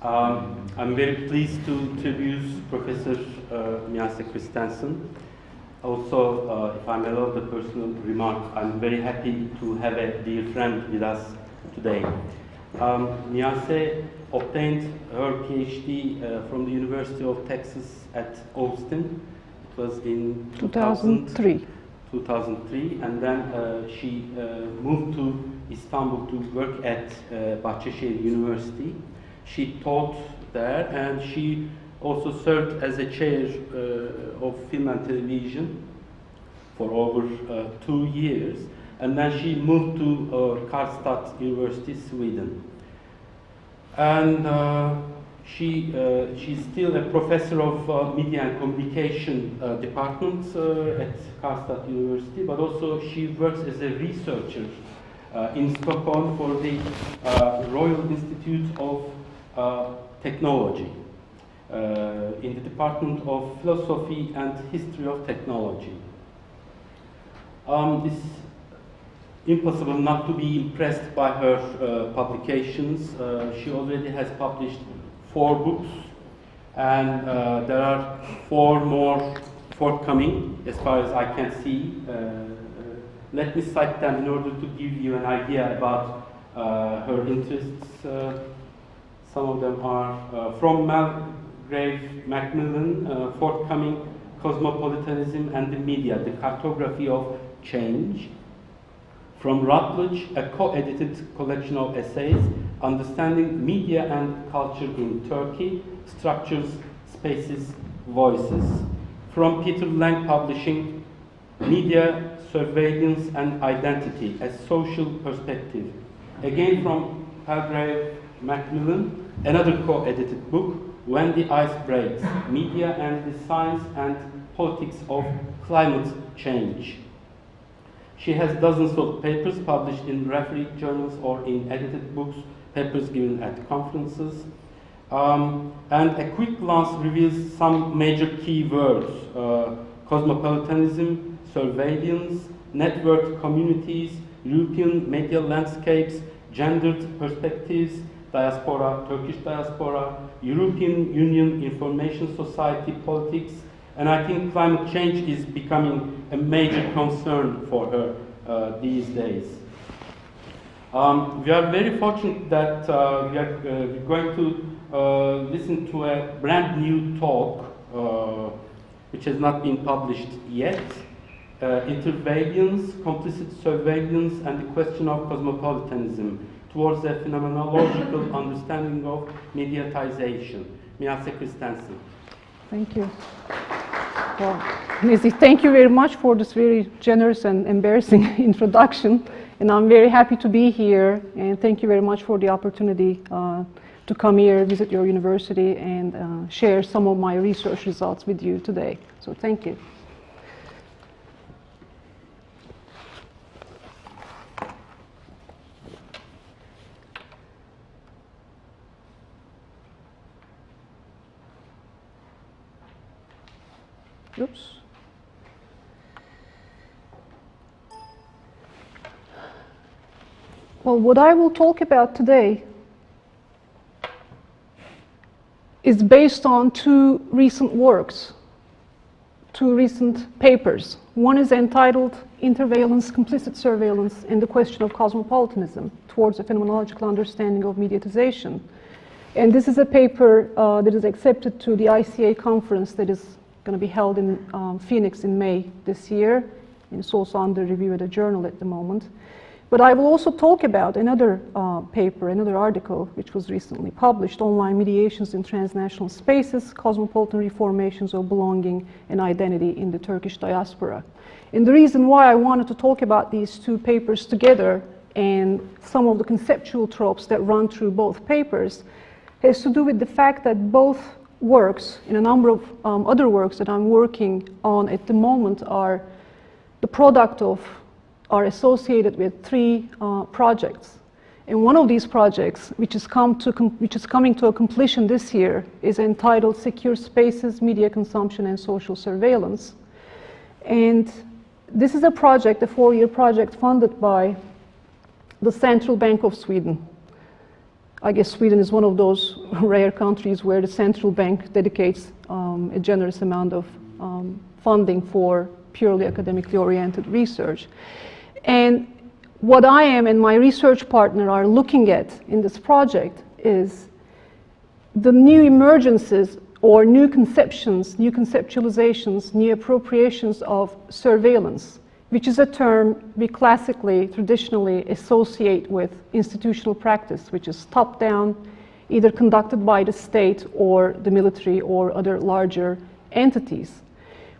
I'm very pleased to introduce Professor Miyase Christensen. Also, if I'm allowed a personal remark, I'm very happy to have a dear friend with us today. Miyase obtained her PhD from the University of Texas at Austin. It was in 2003, and then she moved to Istanbul to work at Bahçeşehir University. She taught there, and she also served as a chair of film and television for over 2 years. And then she moved to Karlstad University, Sweden. And she's still a professor of media and communication department at Karlstad University, but also she works as a researcher in Stockholm for the Royal Institute of Technology in the Department of Philosophy and History of Technology. It's impossible not to be impressed by her publications. She already has published 4 books, and there are 4 more forthcoming as far as I can see. Let me cite them in order to give you an idea about her interests. Some of them are from Malgrave Macmillan, forthcoming Cosmopolitanism and the Media, the Cartography of Change. From Routledge, a co-edited collection of essays, Understanding Media and Culture in Turkey, Structures, Spaces, Voices. From Peter Lang Publishing, Media, Surveillance and Identity, a Social Perspective. Again from Palgrave Macmillan, another co-edited book, When the Ice Breaks, Media and the Science and Politics of Climate Change. She has dozens of papers published in refereed journals or in edited books, papers given at conferences. And a quick glance reveals some major key words: cosmopolitanism, surveillance, networked communities, European media landscapes, gendered perspectives, diaspora, Turkish diaspora, European Union information society politics, and I think climate change is becoming a major concern for her these days. We are very fortunate that we're going to listen to a brand new talk which has not been published yet. Interveillance, complicit surveillance, and the question of cosmopolitanism towards a phenomenological understanding of mediatization. Miyase Christensen. Thank you. Well, Miyase, thank you very much for this very generous and embarrassing introduction. And I'm very happy to be here. And thank you very much for the opportunity to come here, visit your university, and share some of my research results with you today. So thank you. Oops. Well, what I will talk about today is based on 2 recent works, 2 recent papers. One is entitled Interveillance, Complicit Surveillance, and the Question of Cosmopolitanism Towards a Phenomenological Understanding of Mediatization. And this is a paper that is accepted to the ICA conference that is going to be held in Phoenix in May this year, and it's also under review at a journal at the moment. But I will also talk about another paper, another article, which was recently published, Online Mediations in Transnational Spaces, Cosmopolitan Reformations of Belonging and Identity in the Turkish Diaspora. And the reason why I wanted to talk about these 2 papers together and some of the conceptual tropes that run through both papers has to do with the fact that both works, and a number of other works that I'm working on at the moment, are the product of, are associated with 3 projects. And one of these projects, which is coming to a completion this year, is entitled Secure Spaces, Media Consumption and Social Surveillance. And this is a project, a 4-year project funded by the Central Bank of Sweden. I guess Sweden is one of those rare countries where the central bank dedicates a generous amount of funding for purely academically oriented research. And what I am and my research partner are looking at in this project is the new emergences or new conceptions, new conceptualizations, new appropriations of surveillance, which is a term we classically, traditionally associate with institutional practice, which is top-down, either conducted by the state or the military or other larger entities.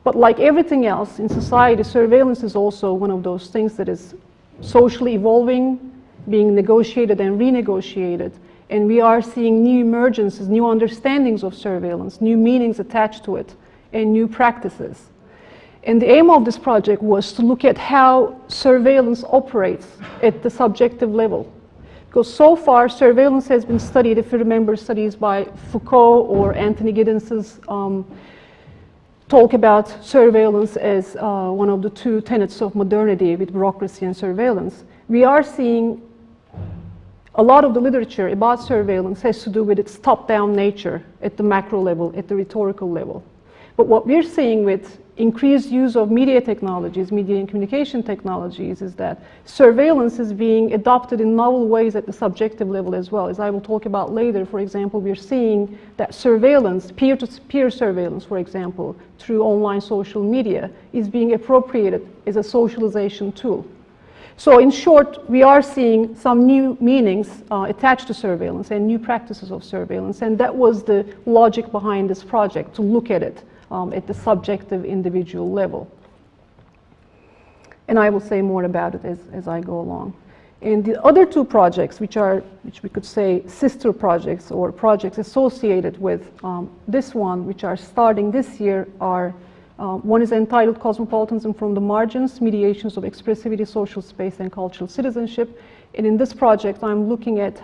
But like everything else in society, surveillance is also one of those things that is socially evolving, being negotiated and renegotiated. And we are seeing new emergences, new understandings of surveillance, new meanings attached to it, and new practices. And the aim of this project was to look at how surveillance operates at the subjective level. Because so far, surveillance has been studied, if you remember studies by Foucault or Anthony Giddens's talk about surveillance as one of the two tenets of modernity with bureaucracy and surveillance. We are seeing a lot of the literature about surveillance has to do with its top-down nature at the macro level, at the rhetorical level. But what we're seeing with increased use of media technologies, media and communication technologies, is that surveillance is being adopted in novel ways at the subjective level as well. As I will talk about later, for example, we're seeing that surveillance, peer-to-peer surveillance, for example, through online social media, is being appropriated as a socialization tool. So in short, we are seeing some new meanings attached to surveillance and new practices of surveillance, and that was the logic behind this project, to look at it at the subjective individual level. And I will say more about it as I go along. And the other two projects, which we could say sister projects or projects associated with this one, which are starting this year, are one is entitled Cosmopolitanism from the Margins, Mediations of Expressivity, Social Space, and Cultural Citizenship. And in this project, I'm looking at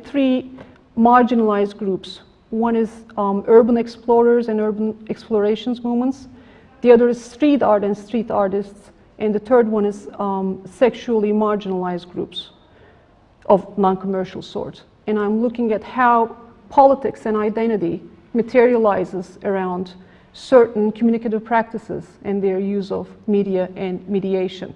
three marginalized groups. One is urban explorers and urban explorations movements. The other is street art and street artists. And the third one is sexually marginalized groups of non-commercial sort. And I'm looking at how politics and identity materializes around certain communicative practices and their use of media and mediation.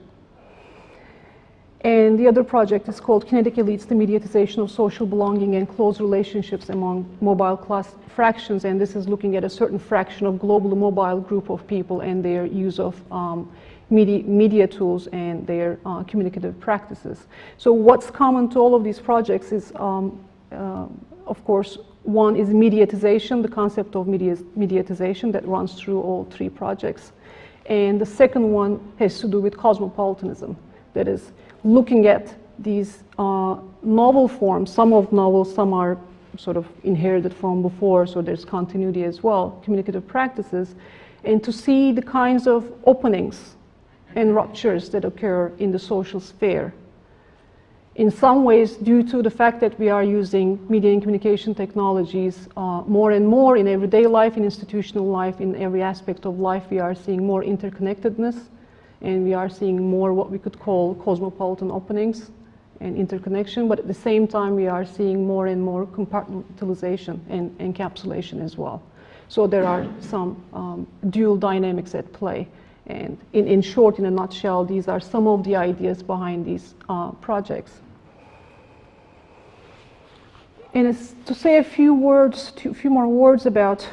And the other project is called Kinetic Elites, the Mediatization of Social Belonging and Close Relationships Among Mobile Class Fractions, and this is looking at a certain fraction of global mobile group of people and their use of media tools and their communicative practices. So what's common to all of these projects is, of course, one is mediatization, the concept of mediatization that runs through all three projects. And the second one has to do with cosmopolitanism, that is looking at these novel forms, some of novels, some are sort of inherited from before, so there's continuity as well, communicative practices, and to see the kinds of openings and ruptures that occur in the social sphere. In some ways, due to the fact that we are using media and communication technologies more and more in everyday life, in institutional life, in every aspect of life, we are seeing more interconnectedness, and we are seeing more what we could call cosmopolitan openings and interconnection, but at the same time, we are seeing more and more compartmentalization and encapsulation as well. So there are some dual dynamics at play. And in short, in a nutshell, these are some of the ideas behind these projects. And it's to say a few more words about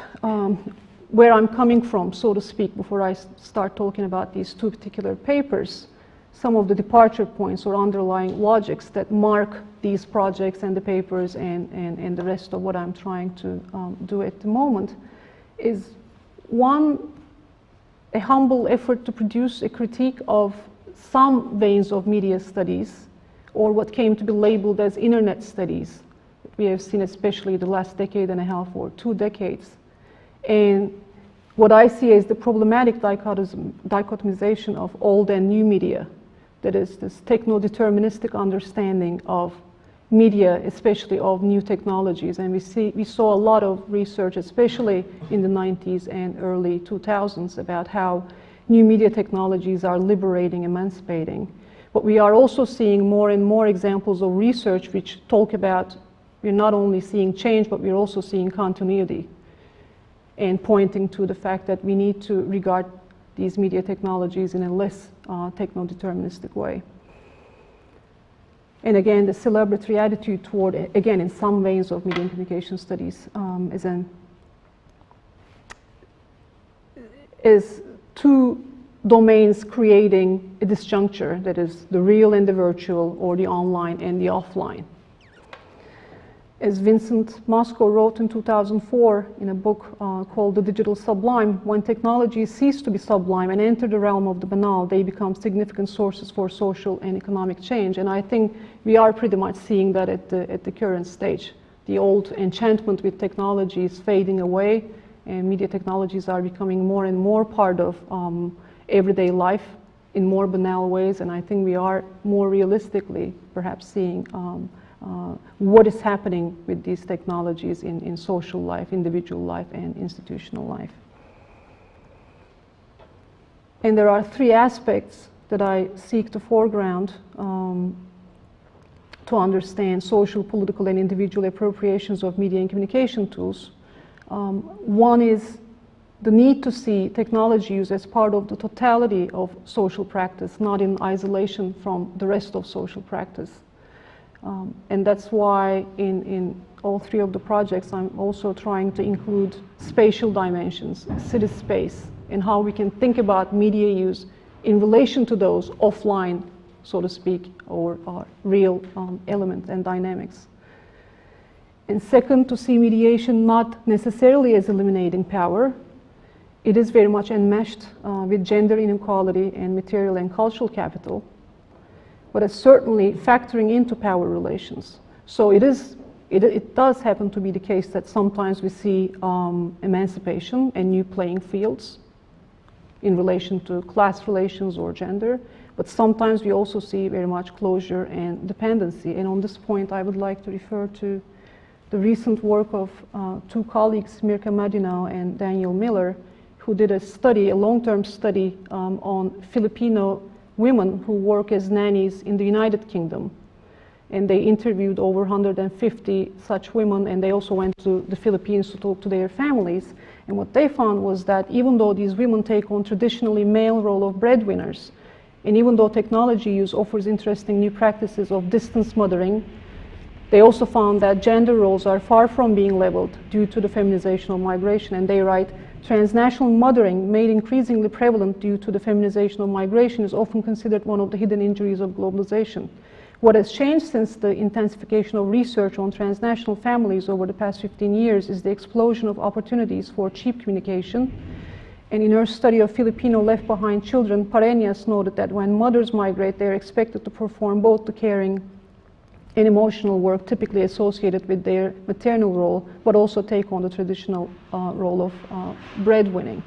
where I'm coming from, so to speak, before I start talking about these two particular papers, some of the departure points or underlying logics that mark these projects and the papers and the rest of what I'm trying to do at the moment is, one, a humble effort to produce a critique of some veins of media studies, or what came to be labeled as internet studies. We have seen especially the last decade and a half or 2 decades. And what I see is the problematic dichotomization of old and new media. That is this techno-deterministic understanding of media, especially of new technologies. And we saw a lot of research, especially in the 90s and early 2000s, about how new media technologies are liberating, emancipating. But we are also seeing more and more examples of research which talk about, we're not only seeing change, but we're also seeing continuity, and pointing to the fact that we need to regard these media technologies in a less techno-deterministic way. And again, the celebratory attitude toward, again, in some veins of media and communication studies, is two domains creating a disjuncture, that is the real and the virtual, or the online and the offline. As Vincent Mosco wrote in 2004 in a book called The Digital Sublime, when technologies cease to be sublime and enter the realm of the banal, they become significant sources for social and economic change. And I think we are pretty much seeing that at the current stage. The old enchantment with technology is fading away, and media technologies are becoming more and more part of everyday life in more banal ways. And I think we are more realistically perhaps seeing what is happening with these technologies in social life, individual life, and institutional life. And there are three aspects that I seek to foreground to understand social, political, and individual appropriations of media and communication tools. One is the need to see technology use as part of the totality of social practice, not in isolation from the rest of social practice. And that's why in all three of the projects I'm also trying to include spatial dimensions, city space, and how we can think about media use in relation to those offline, so to speak, or real elements and dynamics. And second, to see mediation not necessarily as eliminating power. It is very much enmeshed with gender inequality and material and cultural capital, but it's certainly factoring into power relations. So it does happen to be the case that sometimes we see emancipation and new playing fields in relation to class relations or gender, but sometimes we also see very much closure and dependency. And on this point, I would like to refer to the recent work of two colleagues, Mirka Madinau and Daniel Miller, who did a study, a long-term study on Filipino women who work as nannies in the United Kingdom. And they interviewed over 150 such women, and they also went to the Philippines to talk to their families. And what they found was that even though these women take on traditionally male role of breadwinners, and even though technology use offers interesting new practices of distance mothering, they also found that gender roles are far from being leveled due to the feminization of migration. And they write, transnational mothering, made increasingly prevalent due to the feminization of migration, is often considered one of the hidden injuries of globalization. What has changed since the intensification of research on transnational families over the past 15 years is the explosion of opportunities for cheap communication. And in her study of Filipino left-behind children, Pareñas noted that when mothers migrate, they are expected to perform both the caring and emotional work typically associated with their maternal role, but also take on the traditional role of breadwinning.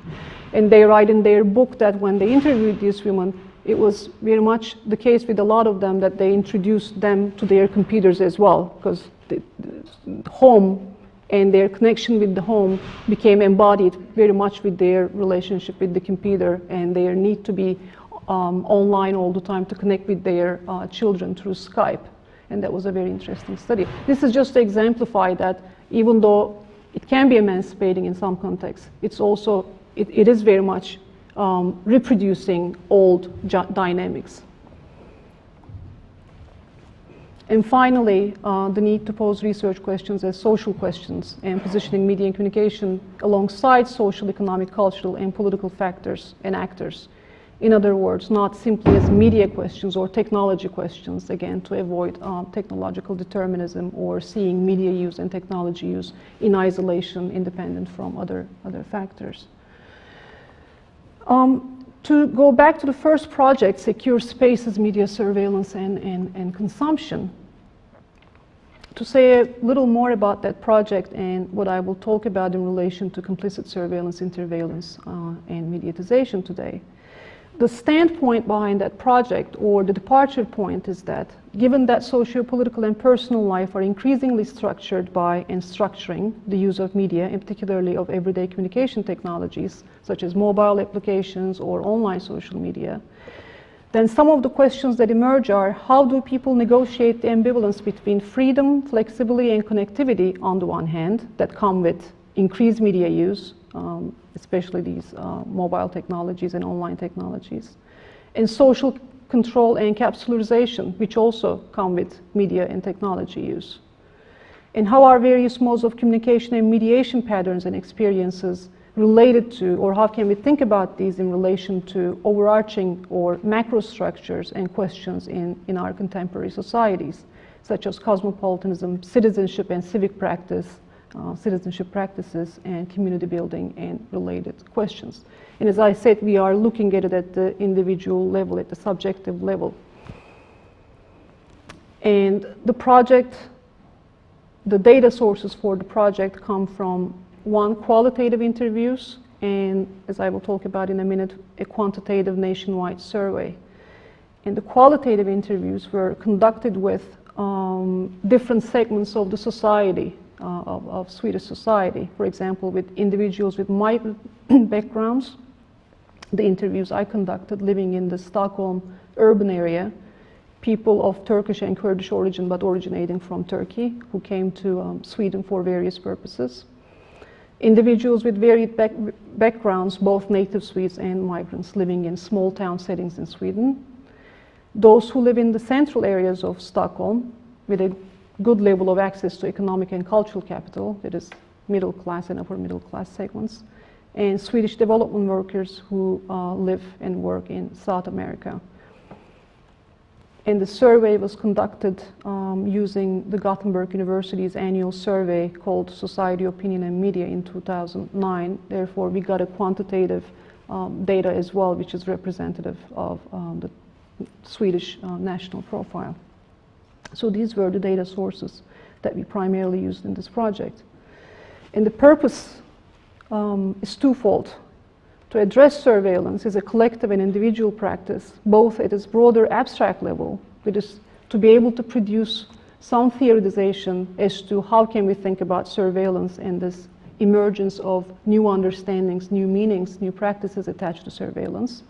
And they write in their book that when they interviewed these women, it was very much the case with a lot of them that they introduced them to their computers as well, because the home and their connection with the home became embodied very much with their relationship with the computer and their need to be online all the time to connect with their children through Skype. And that was a very interesting study. This is just to exemplify that even though it can be emancipating in some contexts, it's also, it is very much reproducing old dynamics. And finally, the need to pose research questions as social questions and positioning media and communication alongside social, economic, cultural, and political factors and actors. In other words, not simply as media questions or technology questions, again, to avoid technological determinism or seeing media use and technology use in isolation, independent from other factors. To go back to the first project, Secure Spaces, Media Surveillance and Consumption, to say a little more about that project and what I will talk about in relation to complicit surveillance, interveillance, and mediatization today. The standpoint behind that project, or the departure point, is that given that socio-political and personal life are increasingly structured by and structuring the use of media, and particularly of everyday communication technologies, such as mobile applications or online social media, Then some of the questions that emerge are, how do people negotiate the ambivalence between freedom, flexibility, and connectivity on the one hand, that come with increased media use, especially these mobile technologies and online technologies, and social control and capitalization, which also come with media and technology use. And how are various modes of communication and mediation patterns and experiences related to, or how can we think about these in relation to overarching or macro structures and questions in our contemporary societies, such as cosmopolitanism, citizenship and civic practice, citizenship practices, and community building and related questions. And as I said, we are looking at it at the individual level, at the subjective level. And the project, the data sources for the project come from one, qualitative interviews, and as I will talk about in a minute, a quantitative nationwide survey. And the qualitative interviews were conducted with different segments of the society, of Swedish society. For example, with individuals with migrant backgrounds. The interviews I conducted living in the Stockholm urban area, people of Turkish and Kurdish origin but originating from Turkey who came to Sweden for various purposes. Individuals with varied backgrounds, both native Swedes and migrants living in small town settings in Sweden. Those who live in the central areas of Stockholm with a good level of access to economic and cultural capital, that is middle class and upper middle class segments. And Swedish development workers who live and work in South America. And the survey was conducted using the Gothenburg University's annual survey called Society, Opinion and Media in 2009. Therefore, we got a quantitative data as well, which is representative of the Swedish national profile. So these were the data sources that we primarily used in this project. And the purpose is twofold. To address surveillance is a collective and individual practice, both at its broader abstract level, which is to be able to produce some theorization as to how can we think about surveillance and this emergence of new understandings, new meanings, new practices attached to surveillance,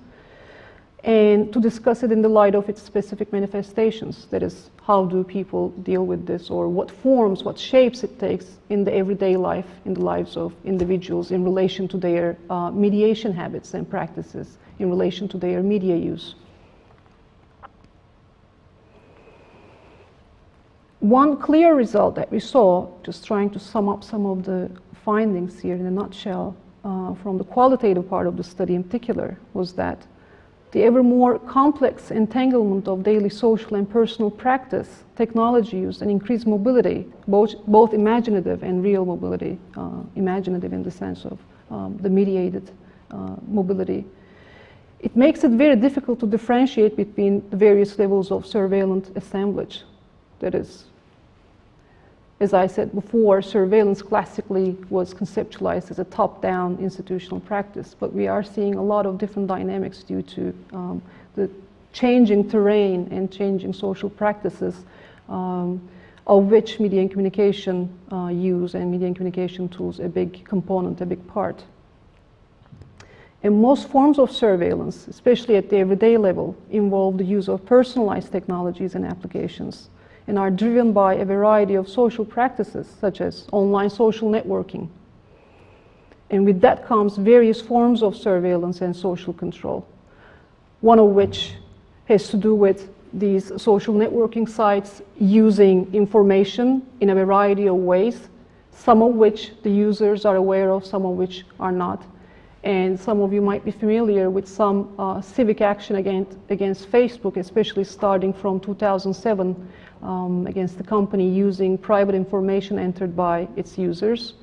and to discuss it in the light of its specific manifestations. That is, how do people deal with this, or what forms, what shapes it takes in the everyday life, in the lives of individuals in relation to their mediation habits and practices, in relation to their media use. One clear result that we saw, just trying to sum up some of the findings here in a nutshell, from the qualitative part of the study in particular, was that the ever more complex entanglement of daily social and personal practice, technology use, and increased mobility, both imaginative and real mobility, imaginative in the sense of the mediated mobility, it makes it very difficult to differentiate between the various levels of surveillance assemblage. That is, as I said before, surveillance classically was conceptualized as a top-down institutional practice, but we are seeing a lot of different dynamics due to the changing terrain and changing social practices, of which media and communication use and media and communication tools a big component, a big part. And most forms of surveillance, especially at the everyday level, involve the use of personalized technologies and applications, and are driven by a variety of social practices, such as online social networking. And with that comes various forms of surveillance and social control, one of which has to do with these social networking sites using information in a variety of ways, some of which the users are aware of, some of which are not. And some of you might be familiar with some civic action against Facebook, especially starting from 2007, against the company using private information entered by its users.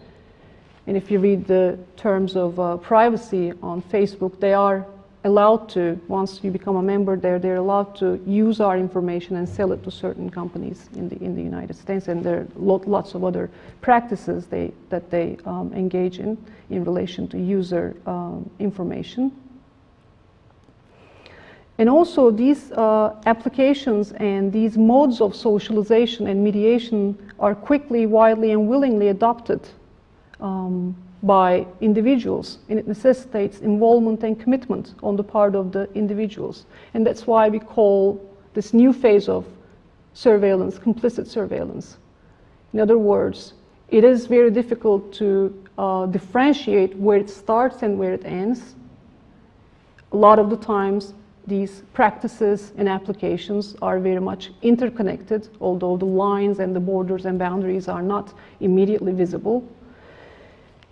And if you read the terms of privacy on Facebook, they are allowed to, once you become a member there, they're allowed to use our information and sell it to certain companies in the United States. And there are lots of other practices that they engage in relation to user information. And also these applications and these modes of socialization and mediation are quickly, widely, and willingly adopted by individuals, and it necessitates involvement and commitment on the part of the individuals. And that's why we call this new phase of surveillance complicit surveillance. In other words, it is very difficult to differentiate where it starts and where it ends. A lot of the times, these practices and applications are very much interconnected, although the lines and the borders and boundaries are not immediately visible.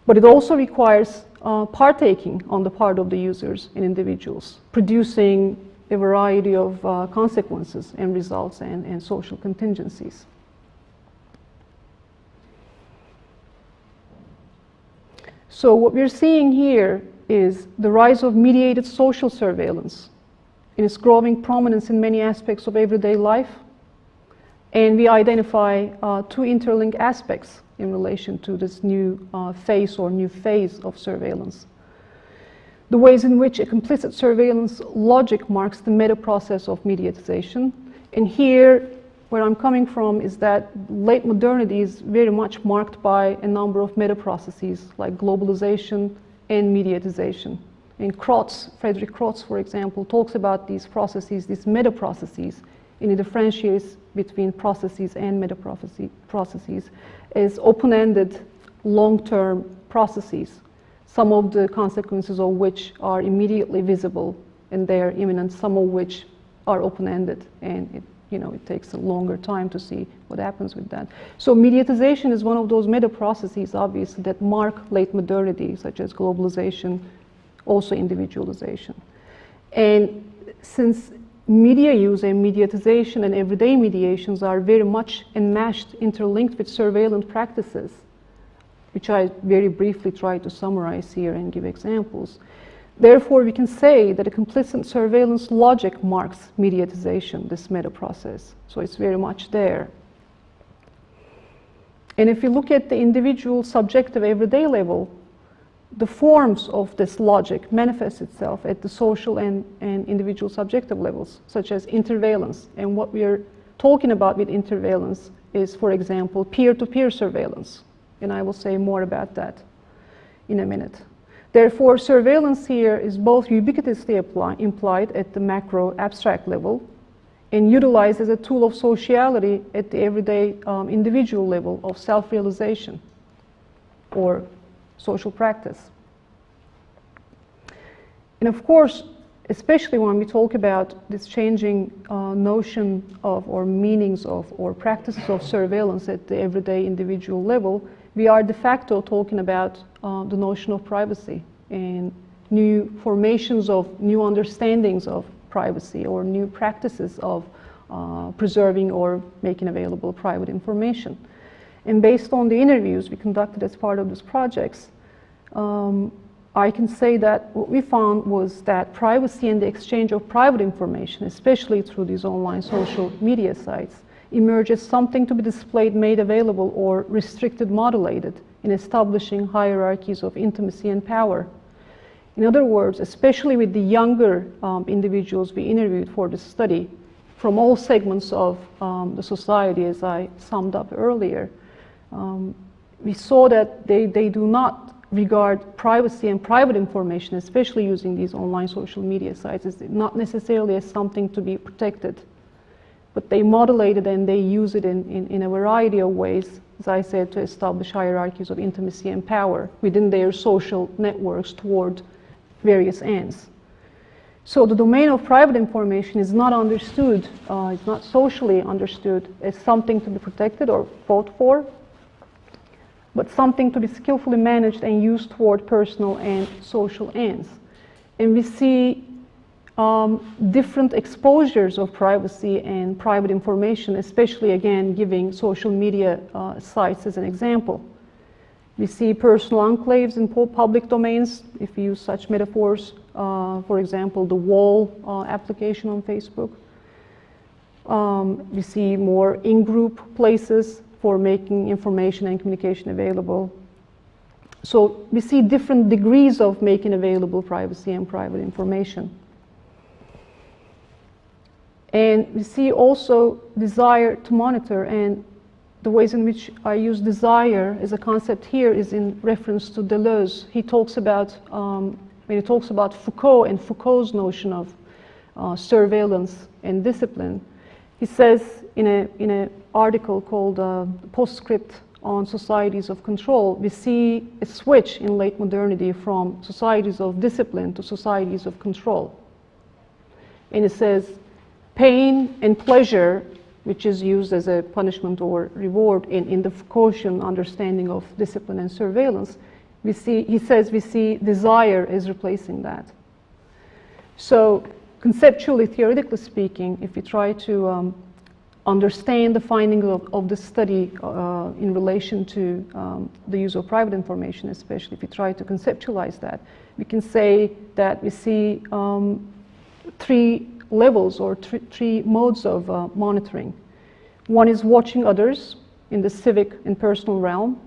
But it also requires partaking on the part of the users and individuals, producing a variety of consequences and results and social contingencies. So what we're seeing here is the rise of mediated social surveillance in its growing prominence in many aspects of everyday life. And we identify two interlinked aspects in relation to this new phase or new phase of surveillance. The ways in which a complicit surveillance logic marks the meta process of mediatization. And here, where I'm coming from is that late modernity is very much marked by a number of meta processes like globalization and mediatization. And Frederick Krotz, for example, talks about these processes, these meta processes, and he differentiates between processes and meta processes as open-ended, long-term processes, some of the consequences of which are immediately visible and they are imminent, some of which are open-ended, and it takes a longer time to see what happens with that. So mediatization is one of those meta processes, obviously, that mark late modernity, such as globalization, also individualization. And since media use and mediatization and everyday mediations are very much enmeshed, interlinked with surveillance practices, which I very briefly try to summarize here and give examples. Therefore, we can say that a complicit surveillance logic marks mediatization, this meta process. So it's very much there. And if you look at the individual subjective everyday level, the forms of this logic manifest itself at the social and individual subjective levels, such as interveillance. And what we are talking about with interveillance is, for example, peer-to-peer surveillance. And I will say more about that in a minute. Therefore, surveillance here is both ubiquitously implied at the macro abstract level and utilized as a tool of sociality at the everyday individual level of self-realization or social practice. And of course, especially when we talk about this changing notion of or meanings of or practices of surveillance at the everyday individual level, we are de facto talking about the notion of privacy and new formations of new understandings of privacy or new practices of preserving or making available private information. And based on the interviews we conducted as part of these projects, I can say that what we found was that privacy and the exchange of private information, especially through these online social media sites, emerge as something to be displayed, made available, or restricted, modulated in establishing hierarchies of intimacy and power. In other words, especially with the younger individuals we interviewed for this study, from all segments of the society, as I summed up earlier, we saw that they do not regard privacy and private information, especially using these online social media sites, as not necessarily as something to be protected. But they modulate it and they use it in a variety of ways, as I said, to establish hierarchies of intimacy and power within their social networks toward various ends. So the domain of private information is not understood, it's not socially understood as something to be protected or fought for, but something to be skillfully managed and used toward personal and social ends. And we see different exposures of privacy and private information, especially again giving social media sites as an example. We see personal enclaves in public domains, if we use such metaphors, for example, the wall application on Facebook. We see more in-group places for making information and communication available. So we see different degrees of making available privacy and private information. And we see also desire to monitor and the ways in which I use desire as a concept here is in reference to Deleuze. He talks about, when he talks about Foucault and Foucault's notion of surveillance and discipline, he says in an article called Postscript on Societies of Control, we see a switch in late modernity from societies of discipline to societies of control. And it says pain and pleasure, which is used as a punishment or reward in the Foucaultian understanding of discipline and surveillance, he says we see desire as replacing that. So conceptually, theoretically speaking, if we try to understand the findings of this study in relation to the use of private information, especially if we try to conceptualize that, we can say that we see three levels or three modes of monitoring. One is watching others in the civic and personal realm,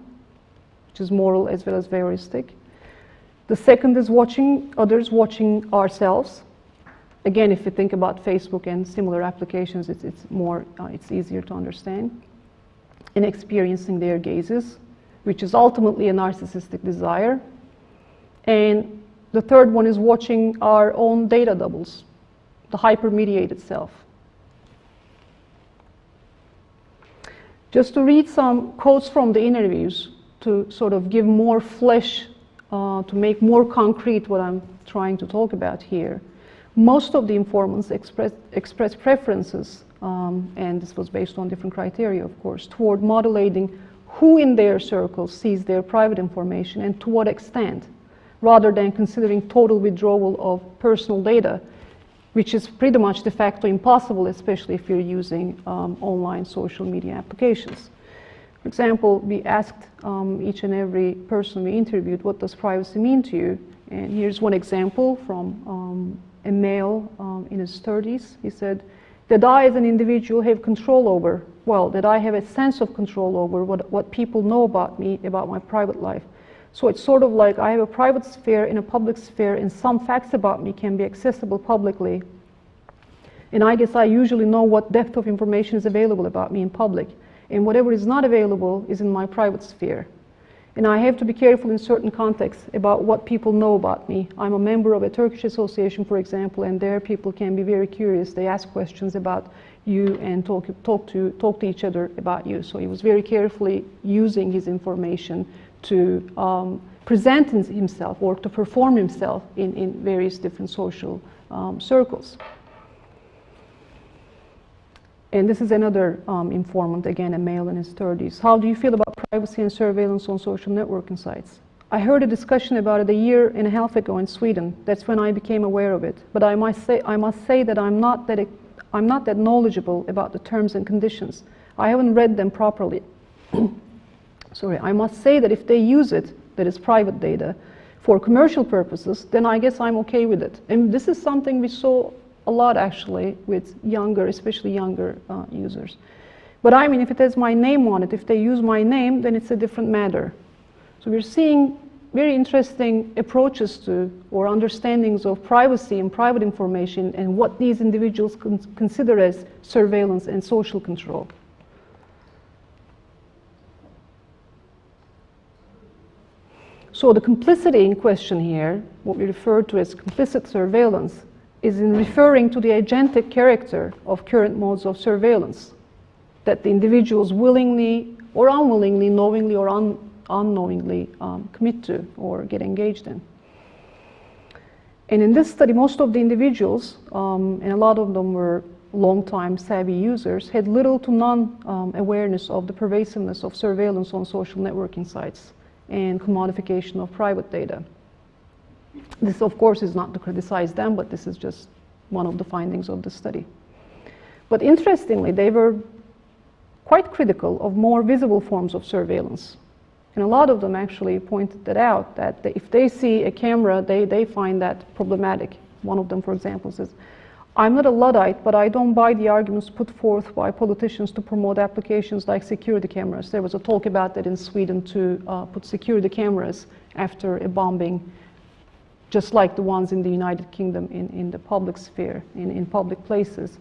which is moral as well as voyeuristic. The second is watching others, watching ourselves. Again, if you think about Facebook and similar applications, it's easier to understand. And experiencing their gazes, which is ultimately a narcissistic desire. And the third one is watching our own data doubles, the hyper-mediated self. Just to read some quotes from the interviews to sort of give more flesh, to make more concrete what I'm trying to talk about here. Most of the informants expressed preferences, and this was based on different criteria, of course, toward modulating who in their circle sees their private information and to what extent, rather than considering total withdrawal of personal data, which is pretty much de facto impossible, especially if you're using online social media applications. For example, we asked each and every person we interviewed, what does privacy mean to you? And here's one example from a male in his 30s. He said, that I as an individual have control over, well, that I have a sense of control over what people know about me, about my private life. So it's sort of like I have a private sphere and a public sphere, and some facts about me can be accessible publicly. And I guess I usually know what depth of information is available about me in public. And whatever is not available is in my private sphere. And I have to be careful in certain contexts about what people know about me. I'm a member of a Turkish association, for example, and there people can be very curious. They ask questions about you and talk to each other about you. So he was very carefully using his information to present himself or to perform himself in various different social circles. And this is another informant, again, a male in his 30s. How do you feel about privacy and surveillance on social networking sites? I heard a discussion about it a year and a half ago in Sweden. That's when I became aware of it. But I must say that I'm not that knowledgeable about the terms and conditions. I haven't read them properly. Sorry, I must say that if they use it, that is private data, for commercial purposes, then I guess I'm okay with it. And this is something we saw a lot actually with younger, especially younger users. But I mean, if it has my name on it, if they use my name, then it's a different matter. So we're seeing very interesting approaches to or understandings of privacy and private information and what these individuals consider as surveillance and social control. So the complicity in question here, what we refer to as complicit surveillance, is in referring to the agentic character of current modes of surveillance that the individuals willingly or unwillingly, knowingly or unknowingly commit to or get engaged in. And in this study, most of the individuals, and a lot of them were long-time savvy users, had little to none awareness of the pervasiveness of surveillance on social networking sites and commodification of private data. This, of course, is not to criticize them, but this is just one of the findings of the study. But interestingly, they were quite critical of more visible forms of surveillance. And a lot of them actually pointed that out, that if they see a camera, they find that problematic. One of them, for example, says, I'm not a Luddite, but I don't buy the arguments put forth by politicians to promote applications like security cameras. There was a talk about that in Sweden to put security cameras after a bombing, just like the ones in the United Kingdom in the public sphere, in public places.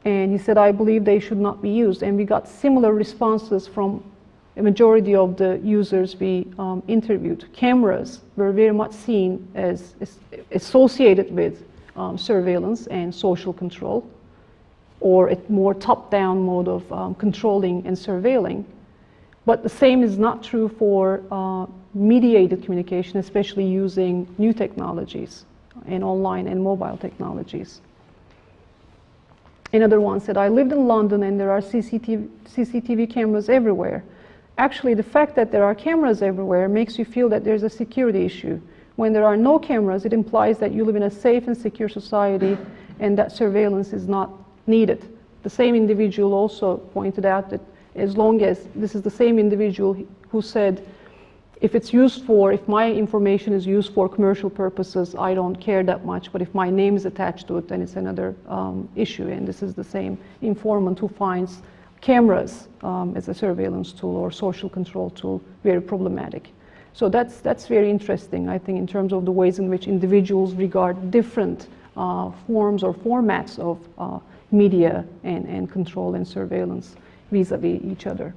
And he said, I believe they should not be used. And we got similar responses from a majority of the users we interviewed. Cameras were very much seen as associated with surveillance and social control, or a more top-down mode of controlling and surveilling. But the same is not true for mediated communication, especially using new technologies and online and mobile technologies. Another one said, I lived in London and there are CCTV cameras everywhere. Actually, the fact that there are cameras everywhere makes you feel that there's a security issue. When there are no cameras, it implies that you live in a safe and secure society and that surveillance is not needed. The same individual also pointed out that as long as this is the same individual who said, if my information is used for commercial purposes, I don't care that much, but if my name is attached to it, then it's another issue. And this is the same informant who finds cameras as a surveillance tool or social control tool very problematic. So that's very interesting, I think, in terms of the ways in which individuals regard different forms or formats of media and control and surveillance vis-a-vis each other.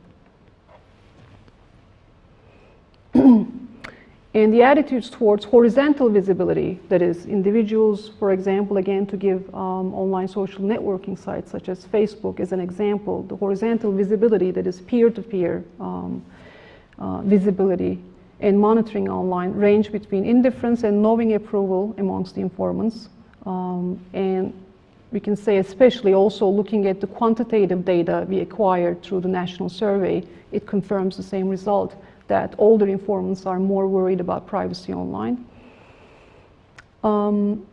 And the attitudes towards horizontal visibility, that is, individuals, for example, again, to give online social networking sites such as Facebook as an example, the horizontal visibility, that is peer-to-peer visibility and monitoring online, range between indifference and knowing approval amongst the informants. And we can say, especially also looking at the quantitative data we acquired through the national survey, it confirms the same result, that older informants are more worried about privacy online. And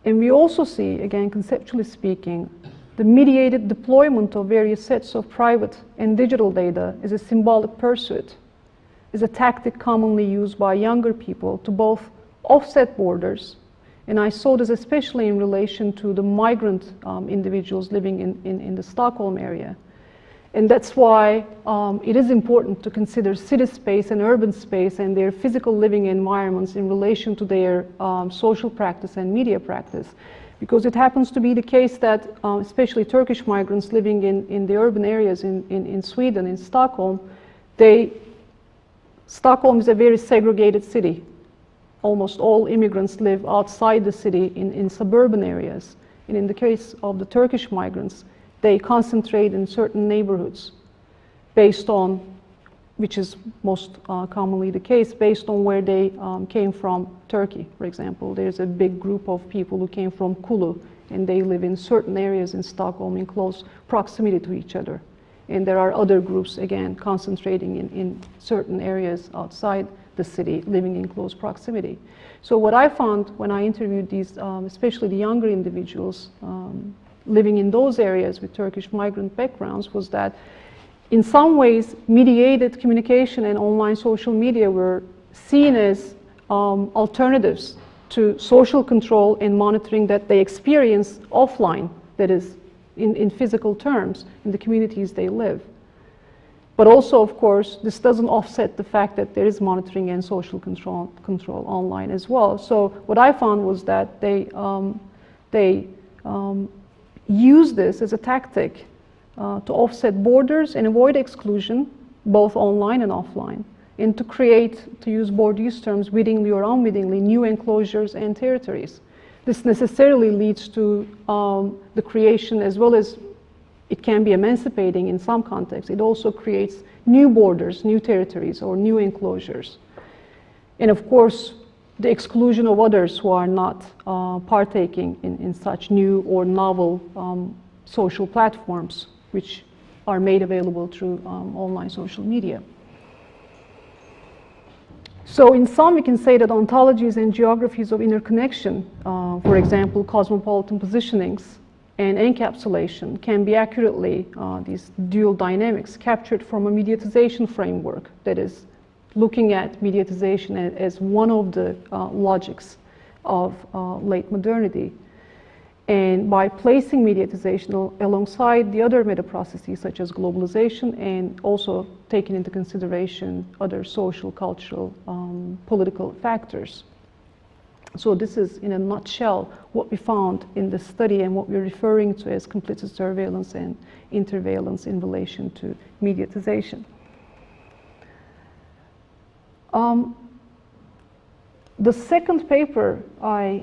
we also see, again, conceptually speaking, the mediated deployment of various sets of private and digital data is a symbolic pursuit, is a tactic commonly used by younger people to both offset borders, and I saw this especially in relation to the migrant individuals living in the Stockholm area. And that's why it is important to consider city space and urban space and their physical living environments in relation to their social practice and media practice. Because it happens to be the case that especially Turkish migrants living in the urban areas in Sweden, in Stockholm, Stockholm is a very segregated city. Almost all immigrants live outside the city in suburban areas. And in the case of the Turkish migrants, they concentrate in certain neighborhoods based on, which is most commonly the case, based on where they came from. Turkey, for example. There's a big group of people who came from Kulu, and they live in certain areas in Stockholm in close proximity to each other. And there are other groups, again, concentrating in certain areas outside the city, living in close proximity. So what I found when I interviewed these, especially the younger individuals, living in those areas with Turkish migrant backgrounds, was that in some ways mediated communication and online social media were seen as alternatives to social control and monitoring that they experience offline, that is in physical terms, in the communities they live. But also, of course, this doesn't offset the fact that there is monitoring and social control online as well. So what I found was that they use this as a tactic to offset borders and avoid exclusion, both online and offline, and to create, to use Bourdieu's terms, wittingly or unwittingly, new enclosures and territories. This necessarily leads to the creation, as well as it can be emancipating in some contexts, it also creates new borders, new territories, or new enclosures. And of course, the exclusion of others who are not partaking in such new or novel social platforms, which are made available through online social media. So in sum, we can say that ontologies and geographies of interconnection, for example, cosmopolitan positionings and encapsulation, can be accurately, these dual dynamics, captured from a mediatization framework, that is, looking at mediatization as one of the logics of late modernity. And by placing mediatization alongside the other meta-processes such as globalization, and also taking into consideration other social, cultural, political factors. So this is, in a nutshell, what we found in the study and what we're referring to as complicit surveillance and interveillance in relation to mediatization. The second paper I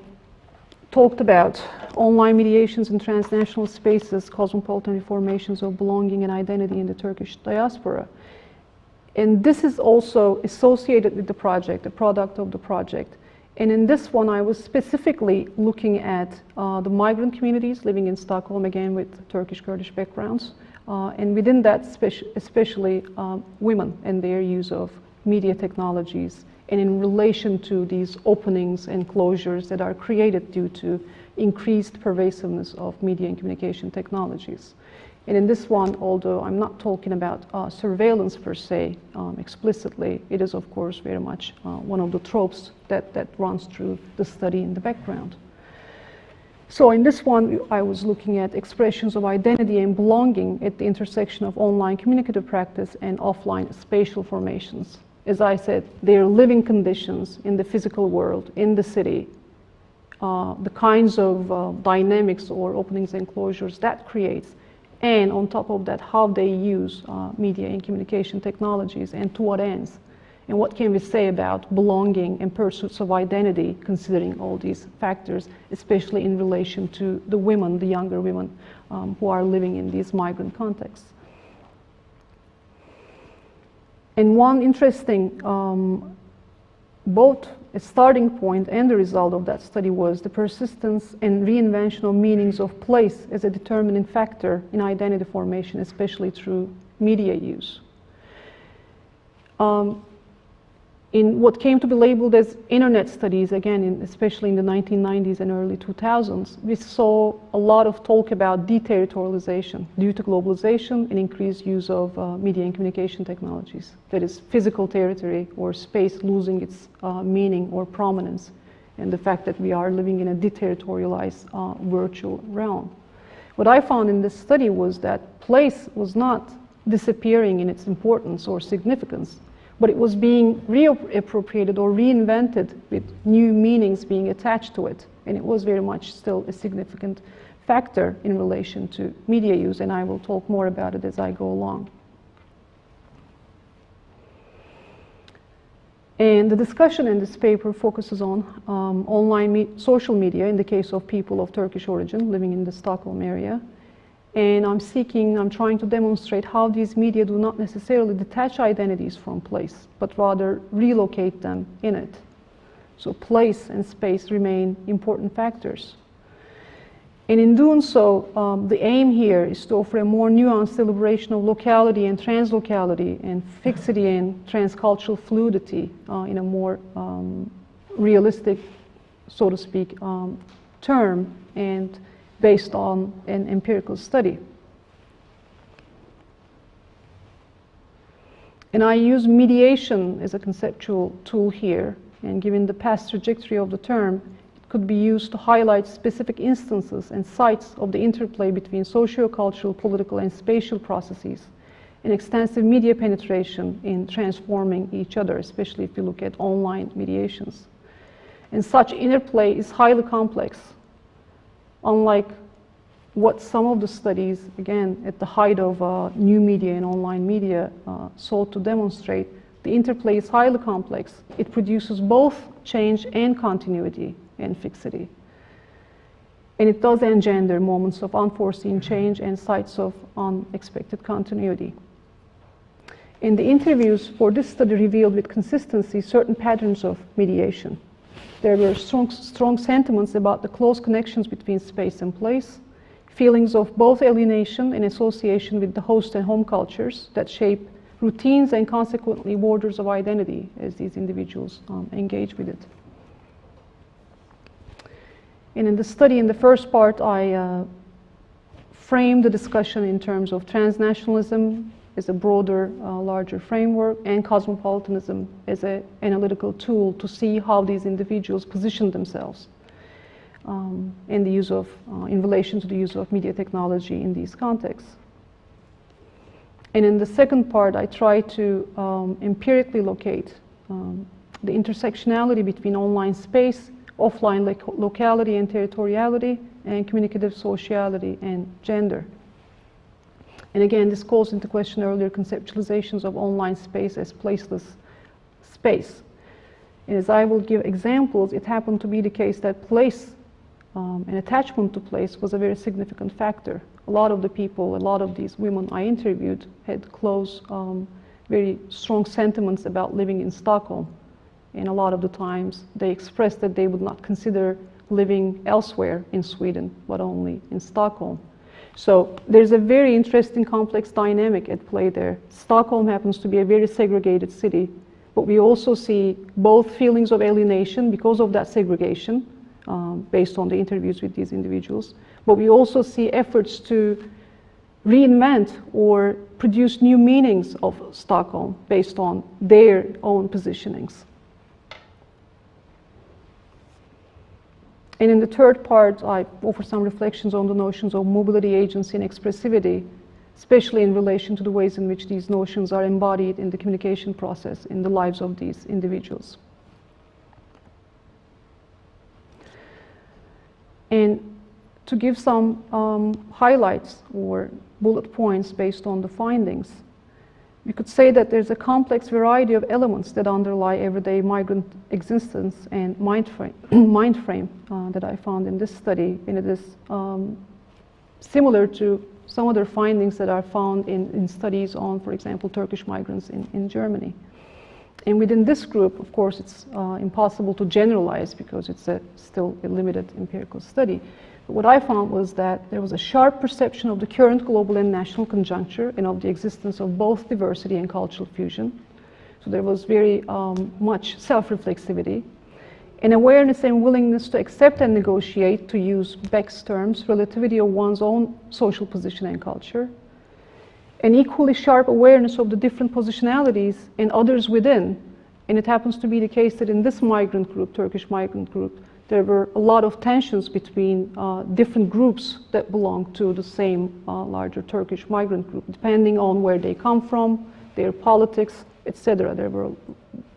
talked about, online mediations in transnational spaces, cosmopolitan reformations of belonging and identity in the Turkish diaspora. And this is also associated with the project, the product of the project. And in this one, I was specifically looking at the migrant communities living in Stockholm, again with Turkish Kurdish backgrounds, and within that, especially women and their use of media technologies, and in relation to these openings and closures that are created due to increased pervasiveness of media and communication technologies. And in this one, although I'm not talking about surveillance per se explicitly, it is of course very much one of the tropes that runs through the study in the background. So in this one, I was looking at expressions of identity and belonging at the intersection of online communicative practice and offline spatial formations. As I said, their living conditions in the physical world, in the city, the kinds of dynamics or openings and closures that creates, and on top of that, how they use media and communication technologies and to what ends. And what can we say about belonging and pursuits of identity, considering all these factors, especially in relation to the women, the younger women who are living in these migrant contexts. And one interesting, both a starting point and the result of that study was the persistence and reinvention of meanings of place as a determining factor in identity formation, especially through media use. In what came to be labeled as internet studies, again, especially in the 1990s and early 2000s, we saw a lot of talk about deterritorialization due to globalization and increased use of media and communication technologies. That is, physical territory or space losing its meaning or prominence, and the fact that we are living in a deterritorialized virtual realm. What I found in this study was that place was not disappearing in its importance or significance, but it was being reappropriated or reinvented with new meanings being attached to it. And it was very much still a significant factor in relation to media use, and I will talk more about it as I go along. And the discussion in this paper focuses on online social media in the case of people of Turkish origin living in the Stockholm area. And I'm trying to demonstrate how these media do not necessarily detach identities from place, but rather relocate them in it. So place and space remain important factors. And in doing so, the aim here is to offer a more nuanced deliberation of locality and translocality and fixity and transcultural fluidity in a more realistic, so to speak, term, and based on an empirical study. And I use mediation as a conceptual tool here, and given the past trajectory of the term, it could be used to highlight specific instances and sites of the interplay between socio-cultural, political, and spatial processes, and extensive media penetration in transforming each other, especially if you look at online mediations. And such interplay is highly complex. Unlike what some of the studies, again, at the height of new media and online media sought to demonstrate, the interplay is highly complex. It produces both change and continuity and fixity. And it does engender moments of unforeseen change and sites of unexpected continuity. And the interviews for this study revealed with consistency certain patterns of mediation. There were strong sentiments about the close connections between space and place, feelings of both alienation and association with the host and home cultures that shape routines and consequently borders of identity as these individuals engage with it. And in the study, in the first part, I framed the discussion in terms of transnationalism as a broader, larger framework, and cosmopolitanism as an analytical tool to see how these individuals position themselves in the use of, in relation to the use of media technology in these contexts. And in the second part, I try to empirically locate the intersectionality between online space, offline locality and territoriality, and communicative sociality and gender. And again, this calls into question earlier conceptualizations of online space as placeless space. And as I will give examples, it happened to be the case that place and attachment to place was a very significant factor. A lot of the people, a lot of these women I interviewed had close, very strong sentiments about living in Stockholm. And a lot of the times they expressed that they would not consider living elsewhere in Sweden, but only in Stockholm. So there's a very interesting complex dynamic at play there. Stockholm happens to be a very segregated city, but we also see both feelings of alienation because of that segregation, based on the interviews with these individuals, but we also see efforts to reinvent or produce new meanings of Stockholm based on their own positionings. And in the third part, I offer some reflections on the notions of mobility, agency, and expressivity, especially in relation to the ways in which these notions are embodied in the communication process in the lives of these individuals. And to give some highlights or bullet points based on the findings, we could say that there's a complex variety of elements that underlie everyday migrant existence and mind frame that I found in this study, and it is similar to some other findings that are found in studies on, for example, Turkish migrants in Germany. And within this group, of course, it's impossible to generalize because it's still a limited empirical study. But what I found was that there was a sharp perception of the current global and national conjuncture and of the existence of both diversity and cultural fusion. So there was very much self-reflexivity, an awareness and willingness to accept and negotiate, to use Beck's terms, relativity of one's own social position and culture, an equally sharp awareness of the different positionalities and others within. And it happens to be the case that in this migrant group, Turkish migrant group, there were a lot of tensions between different groups that belong to the same larger Turkish migrant group, depending on where they come from, their politics, etc. There were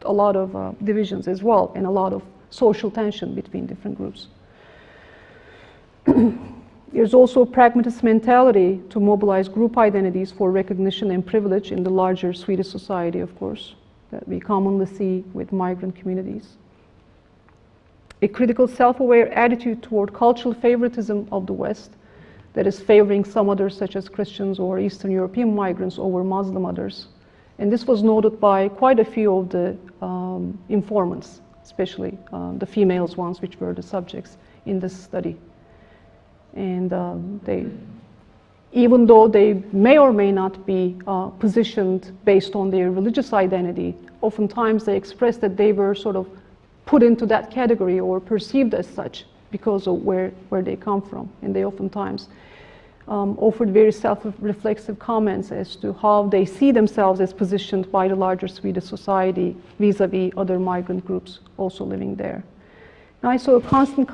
a lot of divisions as well, and a lot of social tension between different groups. There's also a pragmatist mentality to mobilize group identities for recognition and privilege in the larger Swedish society, of course, that we commonly see with migrant communities. A critical self-aware attitude toward cultural favoritism of the West, that is favoring some others such as Christians or Eastern European migrants over Muslim others. And this was noted by quite a few of the informants, especially the females ones, which were the subjects in this study. And even though they may or may not be positioned based on their religious identity, oftentimes they express that they were sort of put into that category or perceived as such because of where they come from. And they oftentimes offered very self-reflexive comments as to how they see themselves as positioned by the larger Swedish society vis-a-vis other migrant groups also living there. Now, I saw a constant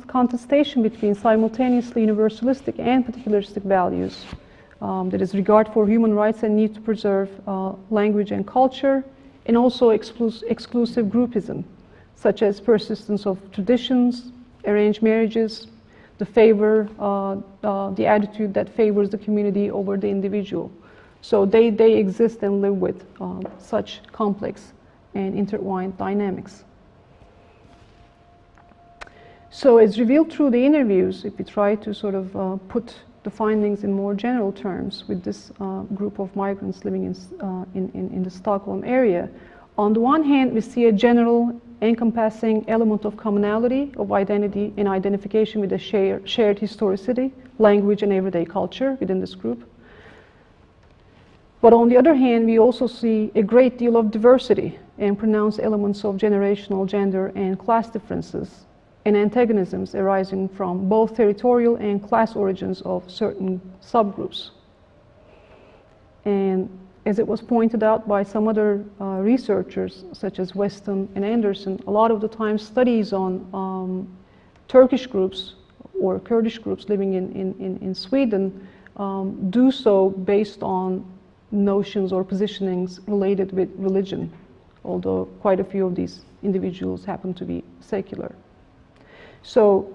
contestation between simultaneously universalistic and particularistic values. That is regard for human rights and need to preserve language and culture, and also exclusive groupism, such as persistence of traditions, arranged marriages, the attitude that favors the community over the individual. So they exist and live with such complex and intertwined dynamics. So as revealed through the interviews, if we try to sort of put the findings in more general terms with this group of migrants living in the Stockholm area, on the one hand, we see a general encompassing element of commonality, of identity and identification with a shared historicity, language and everyday culture within this group. But on the other hand, we also see a great deal of diversity and pronounced elements of generational, gender and class differences and antagonisms arising from both territorial and class origins of certain subgroups. And as it was pointed out by some other researchers, such as Weston and Anderson, a lot of the time studies on Turkish groups or Kurdish groups living in Sweden do so based on notions or positionings related with religion, although quite a few of these individuals happen to be secular. So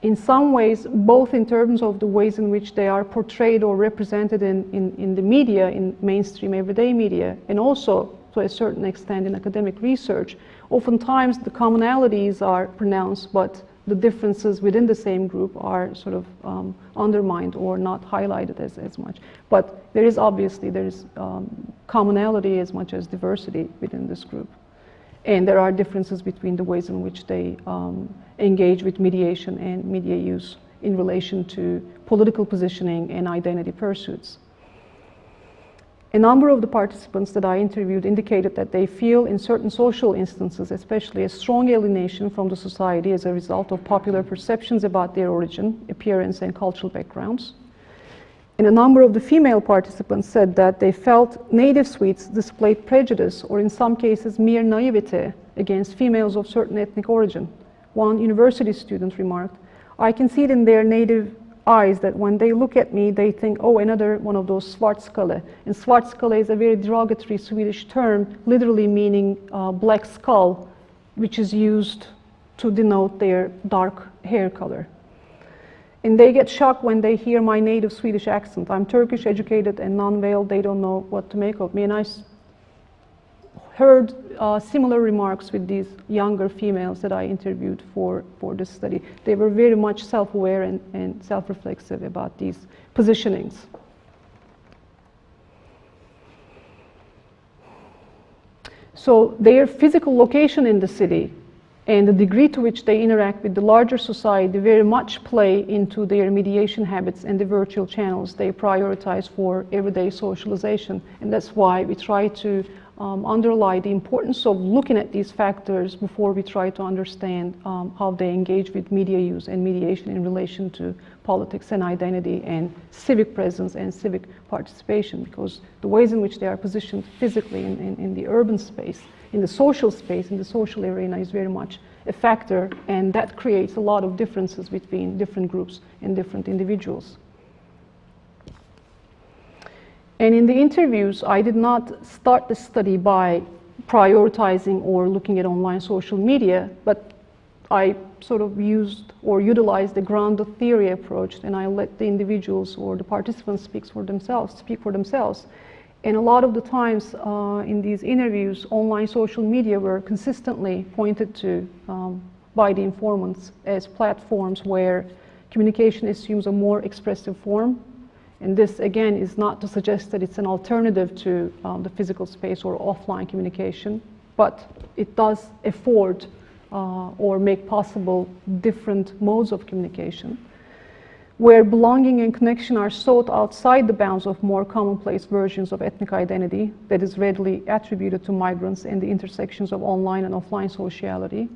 in some ways, both in terms of the ways in which they are portrayed or represented in the media, in mainstream everyday media, and also to a certain extent in academic research, oftentimes the commonalities are pronounced, but the differences within the same group are sort of undermined or not highlighted as much. But there is commonality as much as diversity within this group. And there are differences between the ways in which they engage with mediation and media use in relation to political positioning and identity pursuits. A number of the participants that I interviewed indicated that they feel in certain social instances, especially a strong alienation from the society as a result of popular perceptions about their origin, appearance, and cultural backgrounds. And a number of the female participants said that they felt native Swedes displayed prejudice or in some cases mere naivete against females of certain ethnic origin. One university student remarked, "I can see it in their native eyes that when they look at me, they think, oh, another one of those svartskalle." And svartskalle is a very derogatory Swedish term, literally meaning black skull, which is used to denote their dark hair color. And they get shocked when they hear my native Swedish accent. I'm Turkish, educated, and non-veiled. They don't know what to make of me. And I heard similar remarks with these younger females that I interviewed for this study. They were very much self-aware and self-reflexive about these positionings. So their physical location in the city and the degree to which they interact with the larger society very much play into their mediation habits and the virtual channels they prioritize for everyday socialization. And that's why we try to underlie the importance of looking at these factors before we try to understand how they engage with media use and mediation in relation to politics and identity and civic presence and civic participation, because the ways in which they are positioned physically in the urban space, in the social space, in the social arena is very much a factor, and that creates a lot of differences between different groups and different individuals. And in the interviews, I did not start the study by prioritizing or looking at online social media, but I sort of used or utilized the grounded theory approach, and I let the individuals or the participants speak for themselves. And a lot of the times in these interviews, online social media were consistently pointed to by the informants as platforms where communication assumes a more expressive form. And this, again, is not to suggest that it's an alternative to the physical space or offline communication, but it does afford or make possible different modes of communication, where belonging and connection are sought outside the bounds of more commonplace versions of ethnic identity that is readily attributed to migrants and the intersections of online and offline sociality.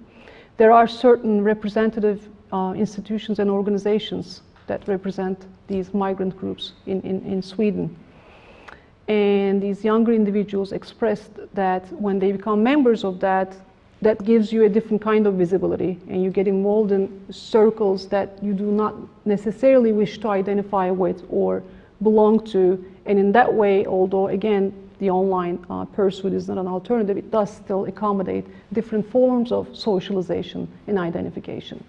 There are certain representative institutions and organizations that represent these migrant groups in Sweden. And these younger individuals expressed that when they become members of that gives you a different kind of visibility, and you get involved in circles that you do not necessarily wish to identify with or belong to. And in that way, although again, the online pursuit is not an alternative, it does still accommodate different forms of socialization and identification,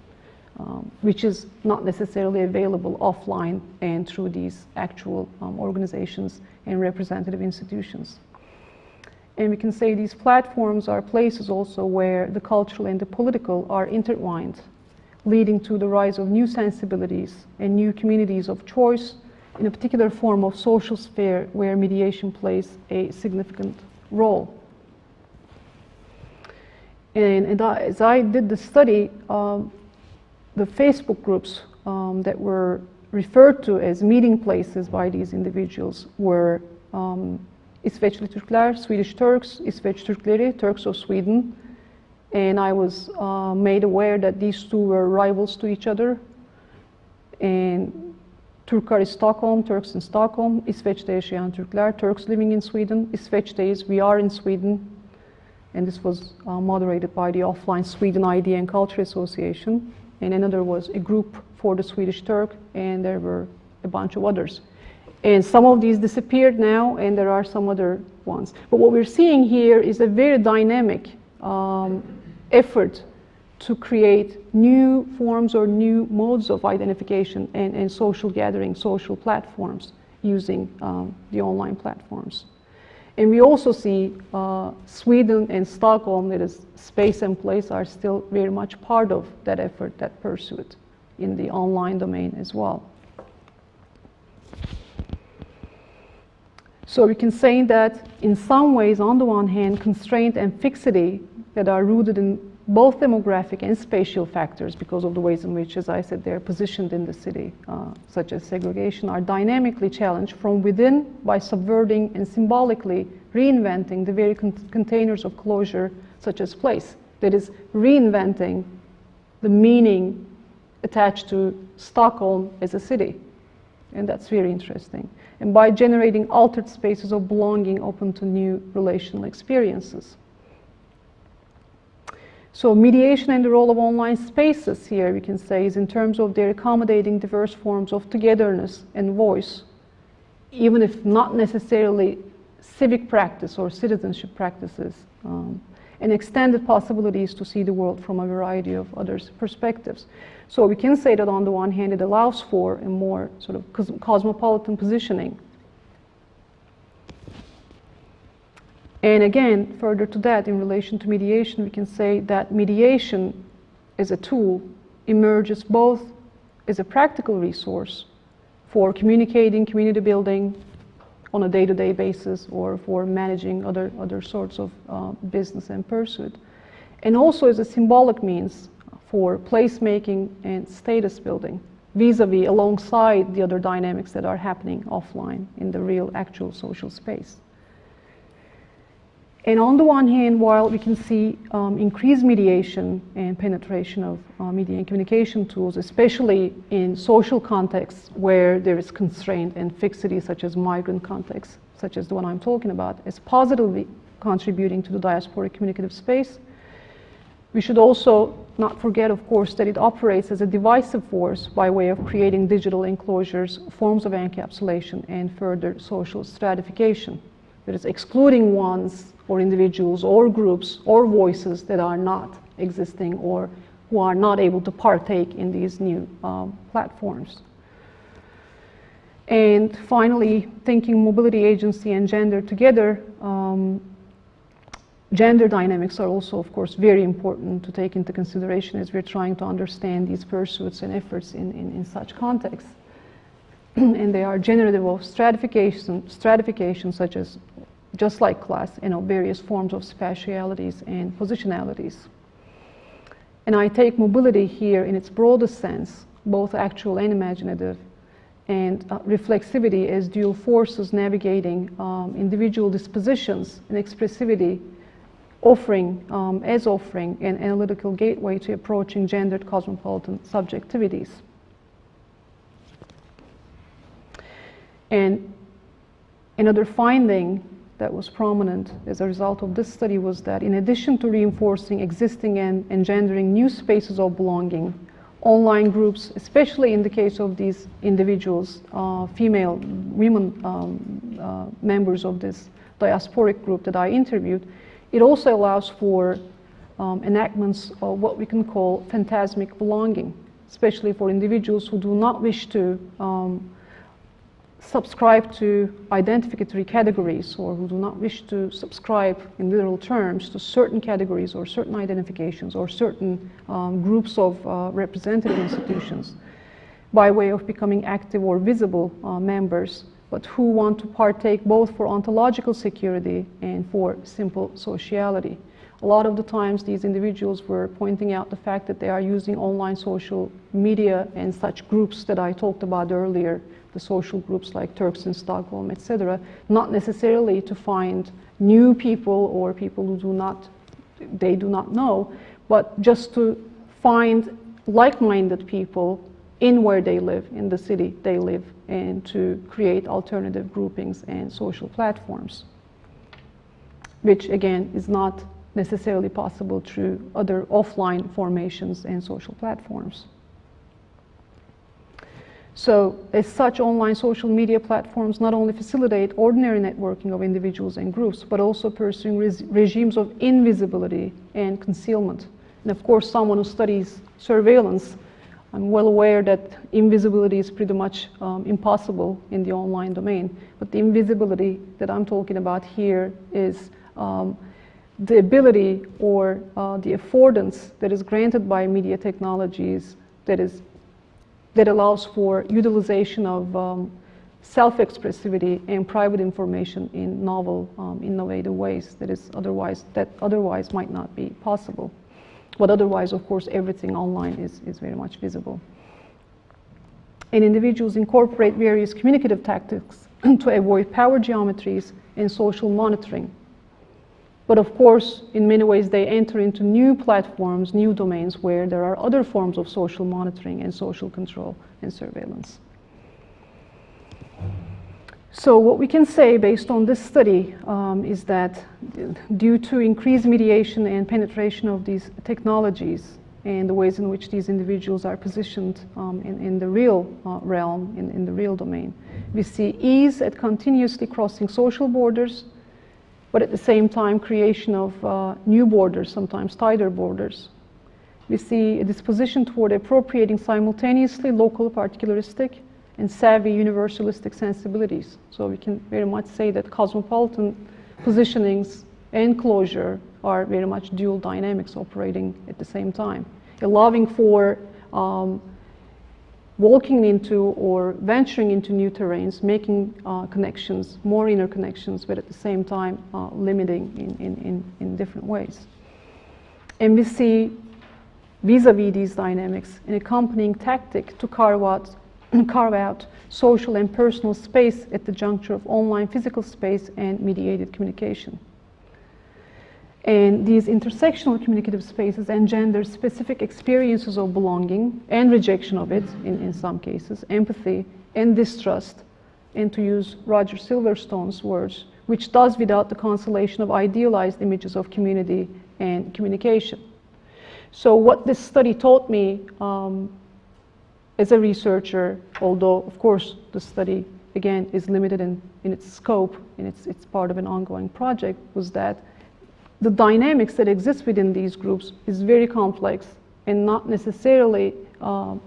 which is not necessarily available offline and through these actual organizations and representative institutions. And we can say these platforms are places also where the cultural and the political are intertwined, leading to the rise of new sensibilities and new communities of choice in a particular form of social sphere where mediation plays a significant role. And as I did the study, the Facebook groups that were referred to as meeting places by these individuals were İsveçli Türkler, Swedish Turks, İsveç Türkleri, Turks of Sweden. And I was made aware that these two were rivals to each other. And Turkar is Stockholm, Turks in Stockholm, İsveç'te yaşayan Türkler, Turks living in Sweden, İsveç'teyiz, we are in Sweden. And this was moderated by the offline Sweden Idea and Culture Association. And another was a group for the Swedish Turk, and there were a bunch of others. And some of these disappeared now, and there are some other ones. But what we're seeing here is a very dynamic effort to create new forms or new modes of identification and social gathering, social platforms using the online platforms. And we also see Sweden and Stockholm, that is space and place, are still very much part of that effort, that pursuit in the online domain as well. So we can say that in some ways, on the one hand, constraint and fixity that are rooted in both demographic and spatial factors because of the ways in which, as I said, they're positioned in the city, such as segregation, are dynamically challenged from within by subverting and symbolically reinventing the very containers of closure, such as place. That is, reinventing the meaning attached to Stockholm as a city. And that's very interesting. And by generating altered spaces of belonging open to new relational experiences. So mediation and the role of online spaces here, we can say, is in terms of their accommodating diverse forms of togetherness and voice, even if not necessarily civic practice or citizenship practices, and extended possibilities to see the world from a variety of other perspectives. So we can say that on the one hand, it allows for a more sort of cosmopolitan positioning. And again, further to that, in relation to mediation, we can say that mediation as a tool emerges both as a practical resource for communicating, community building on a day-to-day basis, or for managing other sorts of business and pursuit, and also as a symbolic means for placemaking and status building, vis-a-vis, alongside the other dynamics that are happening offline in the real, actual social space. And on the one hand, while we can see increased mediation and penetration of media and communication tools, especially in social contexts where there is constraint and fixity, such as migrant contexts, such as the one I'm talking about, as positively contributing to the diasporic communicative space, we should also not forget, of course, that it operates as a divisive force by way of creating digital enclosures, forms of encapsulation, and further social stratification. That is, excluding ones or individuals or groups or voices that are not existing or who are not able to partake in these new platforms. And finally, thinking mobility, agency, and gender together, gender dynamics are also, of course, very important to take into consideration as we're trying to understand these pursuits and efforts in such contexts. And they are generative of stratification such as, just like class, various forms of spatialities and positionalities. And I take mobility here in its broadest sense, both actual and imaginative, and reflexivity as dual forces navigating individual dispositions and expressivity, offering an analytical gateway to approaching gendered cosmopolitan subjectivities. And another finding that was prominent as a result of this study was that in addition to reinforcing existing and engendering new spaces of belonging, online groups, especially in the case of these individuals, women members of this diasporic group that I interviewed, it also allows for enactments of what we can call phantasmic belonging, especially for individuals who do not wish to subscribe to identificatory categories, or who do not wish to subscribe in literal terms to certain categories or certain identifications or certain groups of representative institutions by way of becoming active or visible members, but who want to partake both for ontological security and for simple sociality. A lot of the times these individuals were pointing out the fact that they are using online social media and such groups that I talked about earlier, the social groups like Turks in Stockholm, etc., not necessarily to find new people or people who they do not know, but just to find like-minded people in where they live, in the city they live, and to create alternative groupings and social platforms, which again is not necessarily possible through other offline formations and social platforms. So as such, online social media platforms not only facilitate ordinary networking of individuals and groups, but also pursuing regimes of invisibility and concealment, And of course, someone who studies surveillance, I'm well aware that invisibility is pretty much impossible in the online domain. But the invisibility that I'm talking about here is the ability or the affordance that is granted by media technologies that allows for utilization of self-expressivity and private information in novel, innovative ways that otherwise might not be possible. But otherwise, of course, everything online is very much visible. And individuals incorporate various communicative tactics to avoid power geometries and social monitoring. But of course, in many ways, they enter into new platforms, new domains where there are other forms of social monitoring and social control and surveillance. So what we can say based on this study is that due to increased mediation and penetration of these technologies and the ways in which these individuals are positioned in the real realm, in the real domain, we see ease at continuously crossing social borders, but at the same time creation of new borders, sometimes tighter borders. We see a disposition toward appropriating simultaneously local particularistic and savvy universalistic sensibilities. So we can very much say that cosmopolitan positionings and closure are very much dual dynamics operating at the same time, allowing for walking into or venturing into new terrains, making connections, more interconnections, but at the same time limiting in different ways. And we see vis-a-vis these dynamics an accompanying tactic to carve out social and personal space at the juncture of online physical space and mediated communication. And these intersectional communicative spaces engender specific experiences of belonging and rejection of it, in some cases, empathy and distrust, and to use Roger Silverstone's words, which does without the consolation of idealized images of community and communication. So what this study taught me as a researcher, although of course the study again is limited in its scope and it's part of an ongoing project, was that the dynamics that exist within these groups is very complex and not necessarily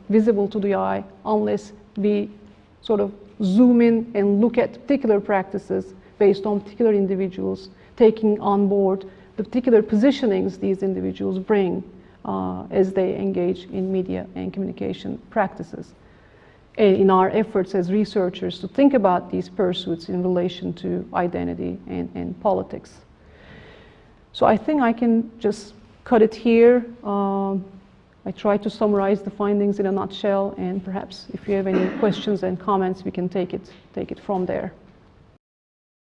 visible to the eye unless we sort of zoom in and look at particular practices based on particular individuals, taking on board the particular positionings these individuals bring as they engage in media and communication practices. And in our efforts as researchers to think about these pursuits in relation to identity and politics. So I think I can just cut it here. I tried to summarize the findings in a nutshell, and perhaps if you have any questions and comments, we can take it from there.